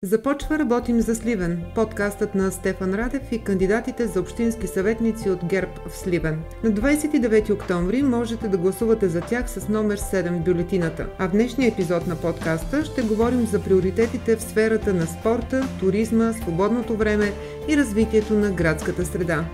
Започва "Работим за Сливен", подкастът на Стефан Радев и кандидатите за общински съветници от ГЕРБ в Сливен. На 29 октомври можете да гласувате за тях с номер 7 в бюлетината. А в днешния епизод на подкаста ще говорим за приоритетите в сферата на спорта, туризма, свободното време и развитието на градската среда.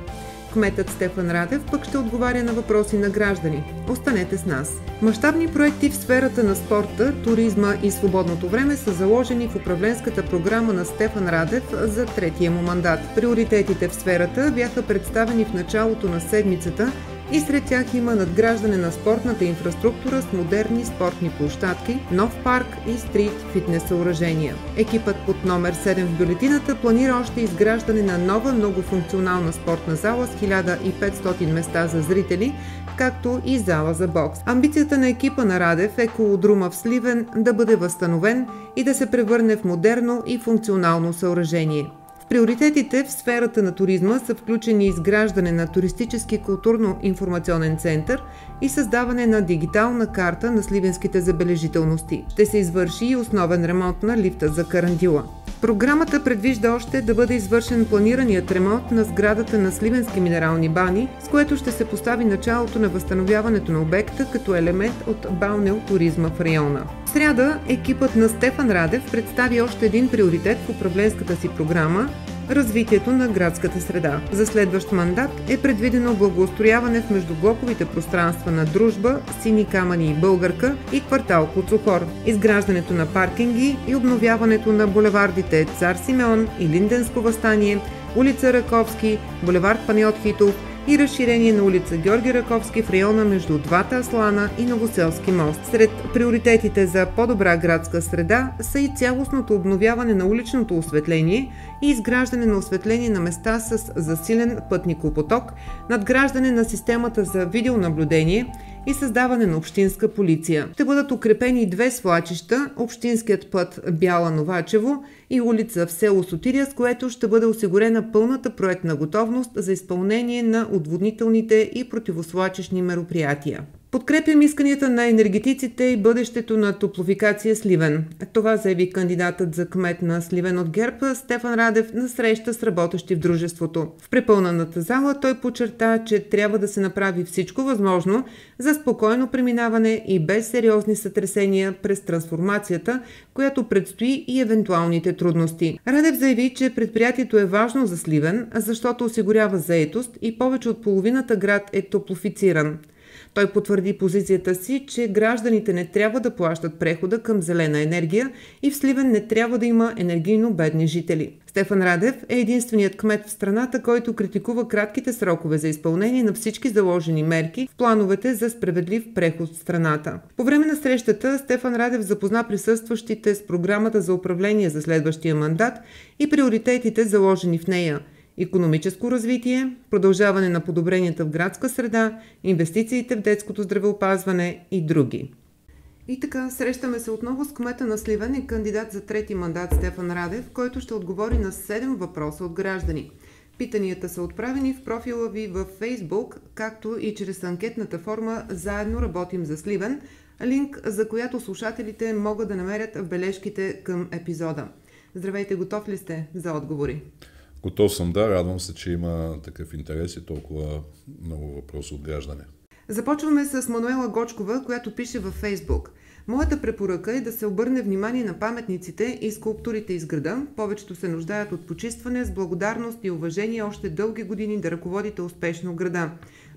Кметът Стефан Радев пък ще отговаря на въпроси на граждани. Останете с нас. Мащабни проекти в сферата на спорта, туризма и свободното време са заложени в управленската програма на Стефан Радев за третия му мандат. Приоритетите в сферата бяха представени в началото на седмицата и сред тях има надграждане на спортната инфраструктура с модерни спортни площадки, нов парк и стрит фитнес съоръжения. Екипът под номер 7 в бюлетината планира още изграждане на нова многофункционална спортна зала с 1500 места за зрители, както и зала за бокс. Амбицията на екипа на Радев е колодрума в Сливен да бъде възстановен и да се превърне в модерно и функционално съоръжение. В приоритетите в сферата на туризма са включени изграждане на туристически културно-информационен център и създаване на дигитална карта на сливенските забележителности. Ще се извърши и основен ремонт на лифта за Карандила. Програмата предвижда още да бъде извършен планираният ремонт на сградата на Сливенски минерални бани, с което ще се постави началото на възстановяването на обекта като елемент от балнеотуризма в района. В сряда екипът на Стефан Радев представи още един приоритет в управленската си програма – развитието на градската среда. За следващ мандат е предвидено благоустрояване в междублоковите пространства на Дружба, Сини камъни и Българка и квартал Куцухор, изграждането на паркинги и обновяването на булевардите Цар Симеон и Линденско въстание, улица Раковски, булевард Панайот Хитов и разширение на улица Георги Раковски в района между двата Аслана и Новоселски мост. Сред приоритетите за по-добра градска среда са и цялостното обновяване на уличното осветление и изграждане на осветление на места с засилен пътникопоток, надграждане на системата за видеонаблюдение и създаване на общинска полиция. Ще бъдат укрепени две свлачища, общинският път Бяла-Новачево и улица в село Сотирия, с което ще бъде осигурена пълната проектна готовност за изпълнение на отводнителните и противосвлачищни мероприятия. Подкрепям исканията на енергетиците и бъдещето на Топлофикация Сливен. Това заяви кандидатът за кмет на Сливен от ГЕРБ Стефан Радев на среща с работещи в дружеството. В препълнената зала той подчерта, че трябва да се направи всичко възможно за спокойно преминаване и без сериозни сътресения през трансформацията, която предстои и евентуалните трудности. Радев заяви, че предприятието е важно за Сливен, защото осигурява заетост и повече от половината град е топлофициран. Той потвърди позицията си, че гражданите не трябва да плащат прехода към зелена енергия и в Сливен не трябва да има енергийно бедни жители. Стефан Радев е единственият кмет в страната, който критикува кратките срокове за изпълнение на всички заложени мерки в плановете за справедлив преход в страната. По време на срещата Стефан Радев запозна присъстващите с програмата за управление за следващия мандат и приоритетите заложени в нея – икономическо развитие, продължаване на подобренията в градска среда, инвестициите в детското здравеопазване и други. И така, срещаме се отново с кмета на Сливен и кандидат за трети мандат Стефан Радев, който ще отговори на 7 въпроса от граждани. Питанията са отправени в профила ви във Facebook, както и чрез анкетната форма "Заедно работим за Сливен", линк за която слушателите могат да намерят в бележките към епизода. Здравейте, готов ли сте за отговори? Готов съм, да. Радвам се, че има такъв интерес и толкова много въпроси от граждане. Започваме с Мануела Гочкова, която пише във Фейсбук. Моята препоръка е да се обърне внимание на паметниците и скулптурите из града. Повечето се нуждаят от почистване, с благодарност и уважение още дълги години да ръководите успешно града.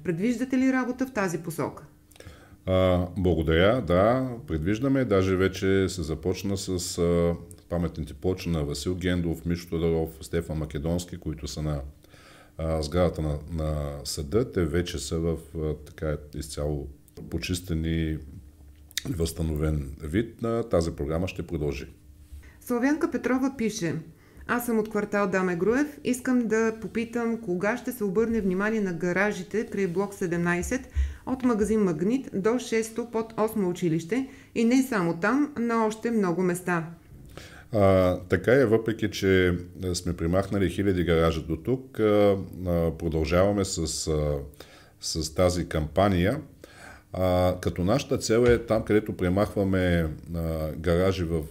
Предвиждате ли работа в тази посока? Благодаря, да. Предвиждаме. Даже вече се започна с паметните плочи на Васил Гендов, Мишо Тодоров, Стефан Македонски, които са на сградата на съда. Те вече са в така изцяло почистени и възстановен вид. Тази програма ще продължи. Славянка Петрова пише: аз съм от квартал Даме Груев. Искам да попитам кога ще се обърне внимание на гаражите край блок 17 от магазин Магнит до 6 под 8 училище и не само там, на още много места. Така е, въпреки че сме примахнали хиляди гаража до тук, продължаваме с тази кампания. Като нашата цел е там, където премахваме гаражи в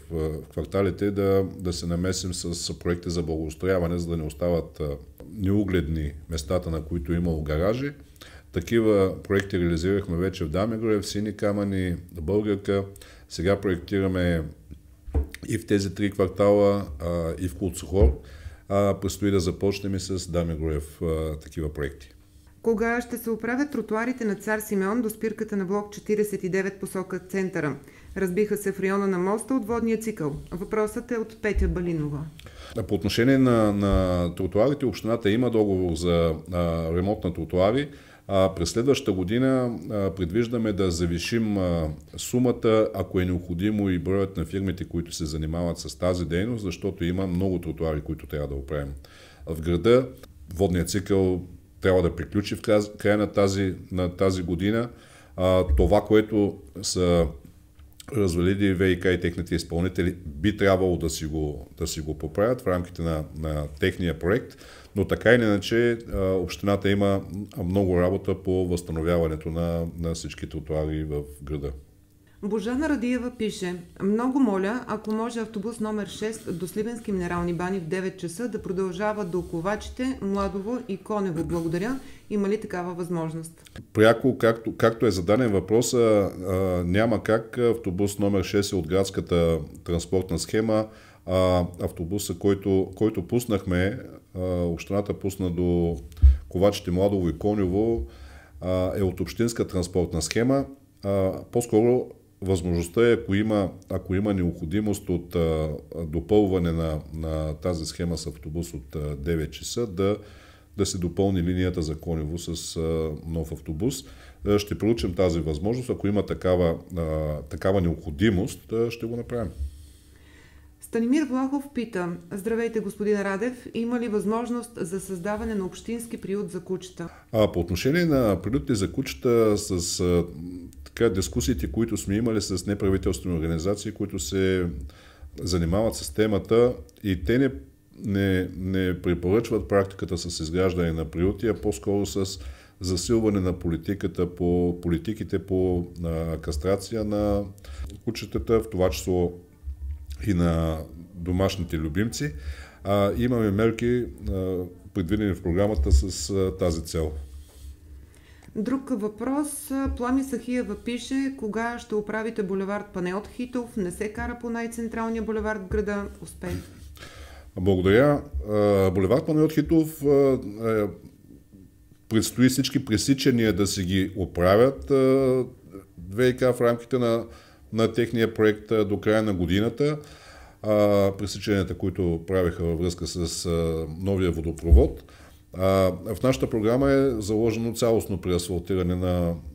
кварталите, да се намесим с проекти за благоустрояване, за да не остават неугледни местата, на които имало гаражи. Такива проекти реализирахме вече в Дамегроев, Сини камъни, Българка. Сега проектираме и в тези 3 квартала, и в Кулцохор. Предстои да започнем и с Дамегроев такива проекти. Кога ще се оправят тротуарите на Цар Симеон до спирката на блок 49 посока центъра? Разбиха се в района на моста от водния цикъл. Въпросът е от Петя Балинова. По отношение на тротуарите, общината има договор за ремонт на тротуари. През следващата година предвиждаме да завишим сумата, ако е необходимо, и броят на фирмите, които се занимават с тази дейност, защото има много тротуари, които трябва да оправим. В града водният цикъл трябва да приключи в края на тази година. Това, което са развалили ВиК и техните изпълнители, би трябвало да си го поправят в рамките на техния проект, но така или иначе общината има много работа по възстановяването на всички тротуари в града. Божана Радиева пише: много моля, ако може автобус номер 6 до Сливенски минерални бани в 9 часа да продължава до Ковачите, Младово и Конево. Благодаря. Има ли такава възможност? Пряко, както е зададен въпроса, няма как. Автобус номер 6 е от градската транспортна схема. Автобуса, който пуснахме, общината пусна до Ковачите, Младово и Конево, е от общинска транспортна схема. По-скоро възможността е, ако има необходимост от допълване на тази схема с автобус от 9 часа, да се допълни линията за Конево с нов автобус. Ще проучим тази възможност. Ако има такава необходимост, ще го направим. Станимир Влахов пита: здравейте, господин Радев, има ли възможност за създаване на общински приют за кучета? По отношение на приютите за кучета, с дискусиите, които сме имали с неправителствени организации, които се занимават с темата, и те не препоръчват практиката с изграждане на приюти, а по-скоро с засилване на политиките по кастрация на кучетата, в това число и на домашните любимци. Имаме мерки, предвидени в програмата с тази цел. Друг въпрос. Плами Сахиева пише: кога ще оправите булевард Панайот Хитов? Не се кара по най-централния булевард в града. Успех! Благодаря. Булевард Панайот Хитов предстои всички пресичания да си ги оправят ВиК в рамките на техния проект до края на годината. Пресичанията, които правиха във връзка с новия водопровод. В нашата програма е заложено цялостно преасфалтиране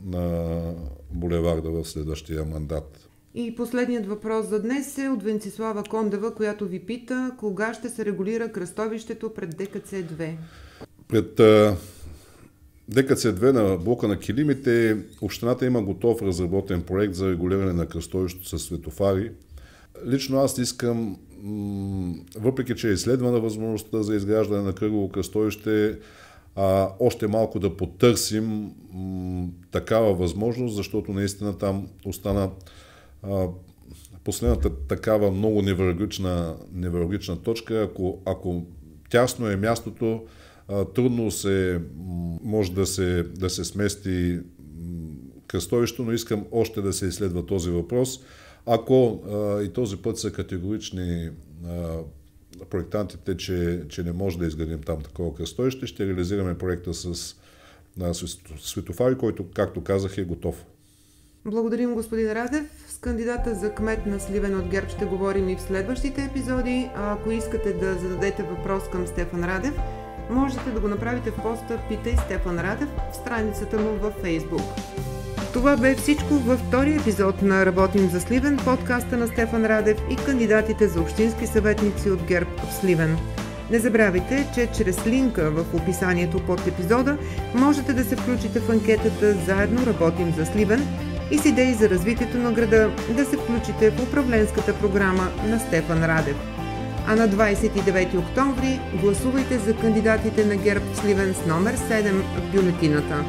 на булеварда в следващия мандат. И последният въпрос за днес е от Венцислава Кондева, която ви пита: кога ще се регулира кръстовището пред ДКЦ-2? Пред ДКЦ-2 на блока на килимите общината има готов разработен проект за регулиране на кръстовището с светофари. Лично аз искам, въпреки че е изследвана възможността за изграждане на кръгово кръстовище, още малко да потърсим такава възможност, защото наистина там остана последната такава много невралгична точка. Ако тясно е мястото, трудно може да се смести кръстовището, но искам още да се изследва този въпрос. Ако и този път са категорични проектантите, че не може да изградим там такова кръстовище, ще реализираме проекта с светофари, който, както казах, е готов. Благодарим, господин Радев. С кандидата за кмет на Сливен от ГЕРБ ще говорим и в следващите епизоди. А ако искате да зададете въпрос към Стефан Радев, можете да го направите в поста "Питай Стефан Радев" в страницата му във Facebook. Това бе всичко във втория епизод на "Работим за Сливен", подкаста на Стефан Радев и кандидатите за общински съветници от ГЕРБ в Сливен. Не забравяйте, че чрез линка в описанието под епизода можете да се включите в анкетата "Заедно работим за Сливен" и с идеи за развитието на града да се включите в управленската програма на Стефан Радев. А на 29 октомври гласувайте за кандидатите на ГЕРБ в Сливен с номер 7 в бюлетината.